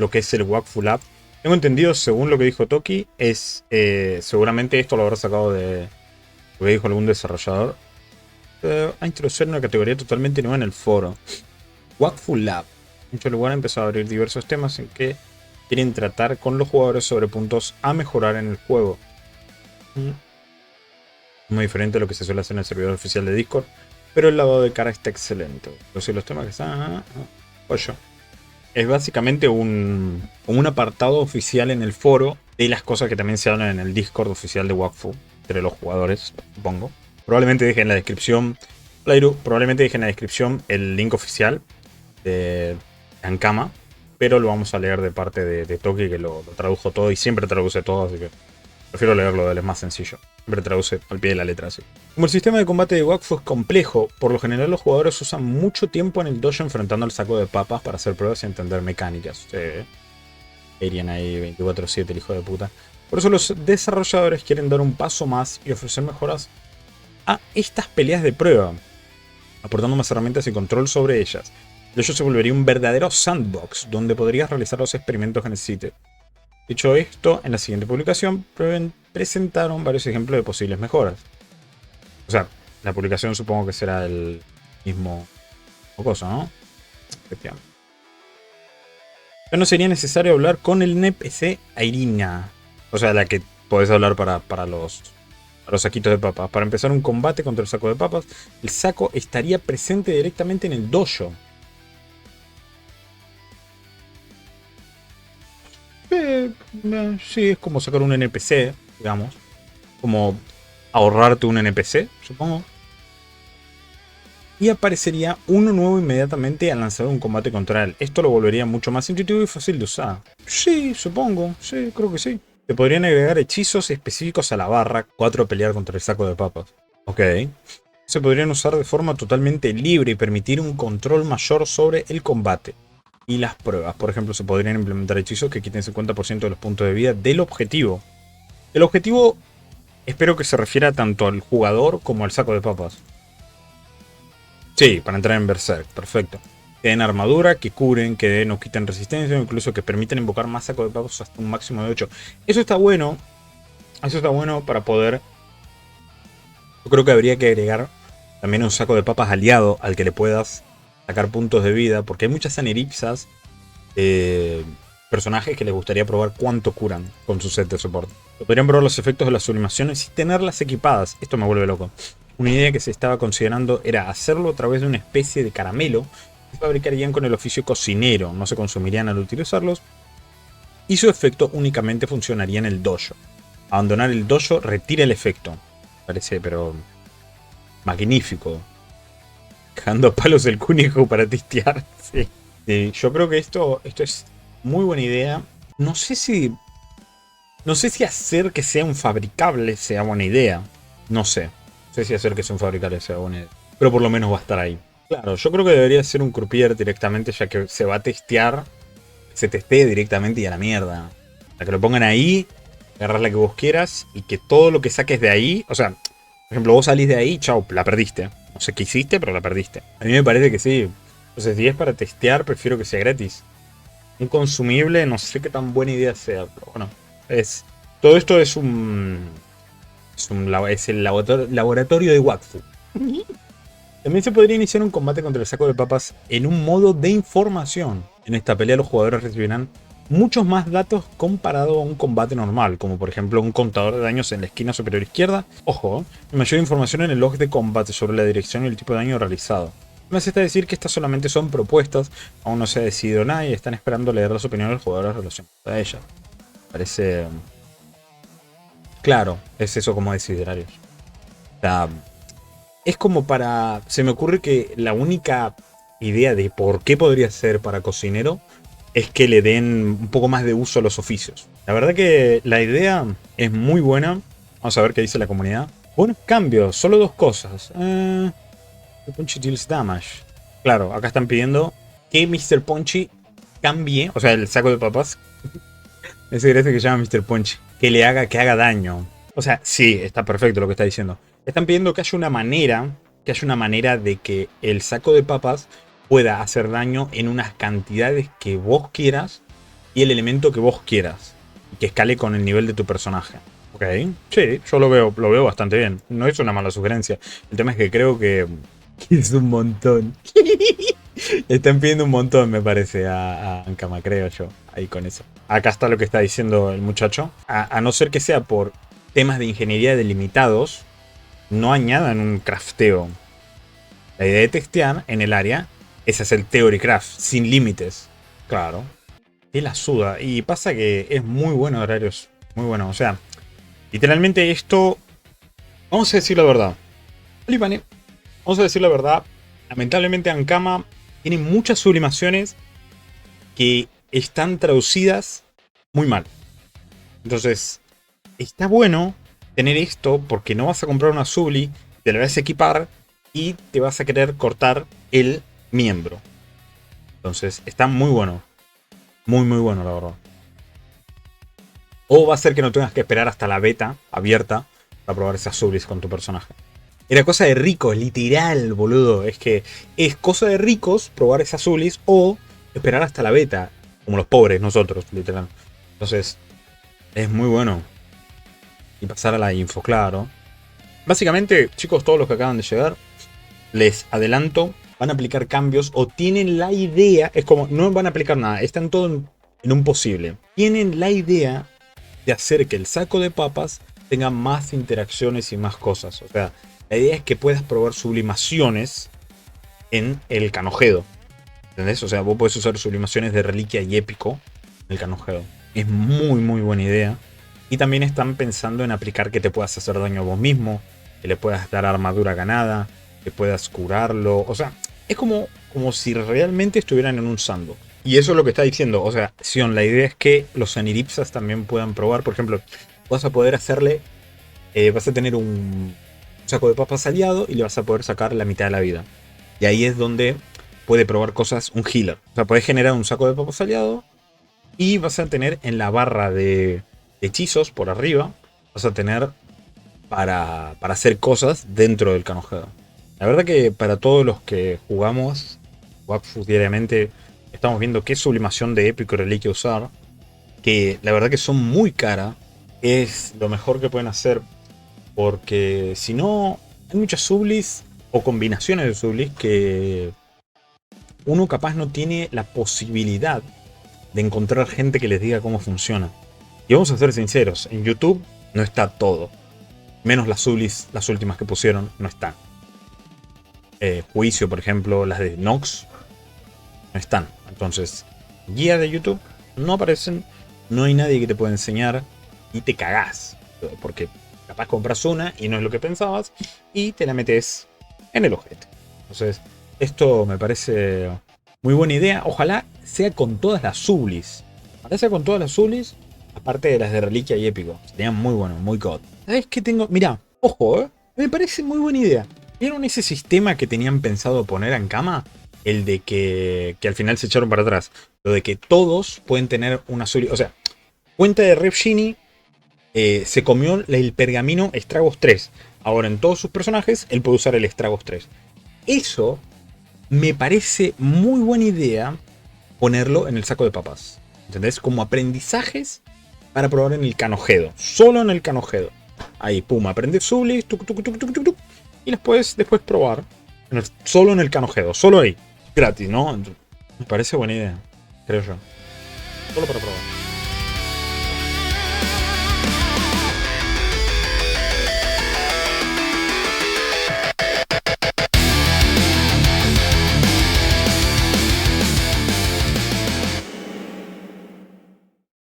lo que es el Wakfu Lab. Tengo entendido, según lo que dijo Toki, es seguramente esto lo habrá sacado de lo que dijo algún desarrollador. A introducir una categoría totalmente nueva en el foro. Wakfu Lab. En dicho lugar empezó a abrir diversos temas en que quieren tratar con los jugadores sobre puntos a mejorar en el juego. Muy diferente a lo que se suele hacer en el servidor oficial de Discord, pero el lavado de cara está excelente. Los temas que están... Pollo. Es básicamente un apartado oficial en el foro de las cosas que también se hablan en el Discord oficial de Wakfu, entre los jugadores, supongo. Probablemente dejen en la descripción, Playru, probablemente dejen en la descripción el link oficial de Ankama, pero lo vamos a leer de parte de Toki, que lo tradujo todo y siempre traduce todo, así que prefiero leerlo de él, es más sencillo. Siempre traduce al pie de la letra así. Como el sistema de combate de Wakfu es complejo, por lo general los jugadores usan mucho tiempo en el dojo enfrentando al saco de papas para hacer pruebas y entender mecánicas. Irían ahí 24/7 el hijo de puta. Por eso los desarrolladores quieren dar un paso más y ofrecer mejoras a estas peleas de prueba, aportando más herramientas y control sobre ellas. El dojo se volvería un verdadero sandbox donde podrías realizar los experimentos que necesites. Dicho esto, en la siguiente publicación presentaron varios ejemplos de posibles mejoras. O sea, la publicación supongo que será el mismo cosa, ¿no? Efectivamente. Ya no sería necesario hablar con el NPC Irina. O sea, la que podés hablar para los saquitos de papas. Para empezar un combate contra el saco de papas, el saco estaría presente directamente en el dojo. Sí, es como sacar un NPC, digamos. Como ahorrarte un NPC, supongo. Y aparecería uno nuevo inmediatamente al lanzar un combate contra él. Esto lo volvería mucho más intuitivo y fácil de usar. Sí, supongo. Sí, creo que sí. Te podrían agregar hechizos específicos a la barra 4 a pelear contra el saco de papas. Ok. Se podrían usar de forma totalmente libre y permitir un control mayor sobre el combate. Y las pruebas. Por ejemplo, se podrían implementar hechizos que quiten 50% de los puntos de vida del objetivo. El objetivo espero que se refiera tanto al jugador como al saco de papas. Sí, para entrar en Berserk, perfecto. Que den armadura, que curen, que nos quiten resistencia, o incluso que permitan invocar más saco de papas hasta un máximo de 8. Eso está bueno. Eso está bueno para poder... Yo creo que habría que agregar también un saco de papas aliado al que le puedas sacar puntos de vida, porque hay muchas aneripsas, personajes que les gustaría probar cuánto curan con su set de soporte. Podrían probar los efectos de las sublimaciones y tenerlas equipadas. Esto me vuelve loco. Una idea que se estaba considerando era hacerlo a través de una especie de caramelo que fabricarían con el oficio cocinero, no se consumirían al utilizarlos, y su efecto únicamente funcionaría en el dojo. Abandonar el dojo retira el efecto. Parece, pero magnífico. Cagando palos el conejo para testear. Sí. Yo creo que esto es muy buena idea. No sé si hacer que sea un fabricable sea buena idea. No sé. No sé si hacer que sea un fabricable sea buena idea. Pero por lo menos va a estar ahí. Claro, yo creo que debería ser un croupier directamente, ya que se va a testear. Se testee directamente y a la mierda. La que lo pongan ahí, agarrar la que vos quieras y que todo lo que saques de ahí, o sea, por ejemplo, vos salís de ahí, chau, la perdiste. No sé qué hiciste, pero la perdiste. A mí me parece que sí. Entonces, si es para testear, prefiero que sea gratis. Un consumible, no sé qué tan buena idea sea, pero bueno, todo esto es es el laboratorio de Wakfu. También se podría iniciar un combate contra el saco de papas en un modo de información. En esta pelea los jugadores recibirán muchos más datos comparado a un combate normal, como por ejemplo un contador de daños en la esquina superior izquierda. Ojo, mayor información en el log de combate sobre la dirección y el tipo de daño realizado. Me hace decir que estas solamente son propuestas, aún no se ha decidido nada y están esperando leer las opiniones de los jugadores relacionadas a ellas. Parece... Claro, es eso como desiderarios. O sea, es como para... Se me ocurre que la única idea de por qué podría ser para cocinero es que le den un poco más de uso a los oficios. La verdad que la idea es muy buena. Vamos a ver qué dice la comunidad. Buenos cambios, solo dos cosas. Punchy deals damage. Claro, acá están pidiendo que Mr. Punchy cambie, o sea, el saco de papas. Ese gracia que se llama Mr. Punchy. Que haga daño. O sea, sí, está perfecto lo que está diciendo. Están pidiendo que haya una manera de que el saco de papas pueda hacer daño en unas cantidades que vos quieras y el elemento que vos quieras. Que escale con el nivel de tu personaje. Ok, sí, yo lo veo bastante bien. No es una mala sugerencia. El tema es que creo que es un montón. Están pidiendo un montón, me parece, a Ankama, creo yo. Ahí con eso. Acá está lo que está diciendo el muchacho. A no ser que sea por temas de ingeniería delimitados, no añadan un crafteo. La idea de testear en el área es hacer theory craft, sin límites. Claro. Y la suda. Y pasa que es muy bueno horarios. Muy bueno. O sea, literalmente esto. Vamos a decir la verdad. Olivane, vamos a decir la verdad. Lamentablemente Ankama tiene muchas sublimaciones que están traducidas muy mal. Entonces, está bueno tener esto porque no vas a comprar una subli, te la vas a equipar y te vas a querer cortar el miembro. Entonces, está muy bueno. Muy, muy bueno, la verdad. O va a ser que no tengas que esperar hasta la beta abierta para probar esas sublis con tu personaje. Era cosa de ricos, literal, boludo. Es que es cosa de ricos probar esas sublis o esperar hasta la beta. Como los pobres, nosotros, literal. Entonces, es muy bueno. Y pasar a la info, claro. Básicamente, chicos, todos los que acaban de llegar, les adelanto, van a aplicar cambios o tienen la idea, es como, no van a aplicar nada, están todo en un posible. Tienen la idea de hacer que el saco de papas tenga más interacciones y más cosas. O sea, la idea es que puedas probar sublimaciones en el canojedo. ¿Entendés? O sea, vos podés usar sublimaciones de reliquia y épico en el canojedo. Es muy, muy buena idea. Y también están pensando en aplicar que te puedas hacer daño a vos mismo, que le puedas dar armadura ganada, que puedas curarlo. O sea, es como si realmente estuvieran en un sandbox. Y eso es lo que está diciendo. O sea, Sion, la idea es que los Aniripsas también puedan probar. Por ejemplo, vas a poder hacerle. Vas a tener un saco de papas aliado y le vas a poder sacar la mitad de la vida. Y ahí es donde puede probar cosas un healer. O sea, podés generar un saco de papas aliado y vas a tener en la barra de hechizos por arriba. Vas a tener para hacer cosas dentro del canojeo. La verdad que para todos los que jugamos Wakfu diariamente, estamos viendo qué sublimación de épico reliquia usar. Que la verdad que son muy caras. Es lo mejor que pueden hacer. Porque si no, hay muchas sublis o combinaciones de sublis que uno capaz no tiene la posibilidad de encontrar gente que les diga cómo funciona. Y vamos a ser sinceros, en YouTube no está todo. Menos las sublis, las últimas que pusieron, no están. Juicio, por ejemplo, las de Nox, no están. Entonces, guía de YouTube no aparecen, no hay nadie que te pueda enseñar y te cagás. Porque capaz compras una y no es lo que pensabas y te la metes en el ojete. Entonces, esto me parece muy buena idea. Ojalá sea con todas las sublis. Ojalá sea con todas las sublis, aparte de las de reliquia y épico. Serían muy buenos, muy god. ¿Sabes qué tengo? Mirá, ojo, me parece muy buena idea. ¿Vieron ese sistema que tenían pensado poner en cama? El de que al final se echaron para atrás. Lo de que todos pueden tener una subli. O sea, cuenta de Ref Genie se comió el pergamino Estragos 3. Ahora en todos sus personajes él puede usar el Estragos 3. Eso me parece muy buena idea ponerlo en el saco de papas. ¿Entendés? Como aprendizajes para probar en el canojedo. Solo en el canojedo. Ahí, pum, aprendes sublis, y las puedes después probar solo en el canojedo. Solo ahí. Gratis, ¿no? Me parece buena idea. Creo yo. Solo para probar.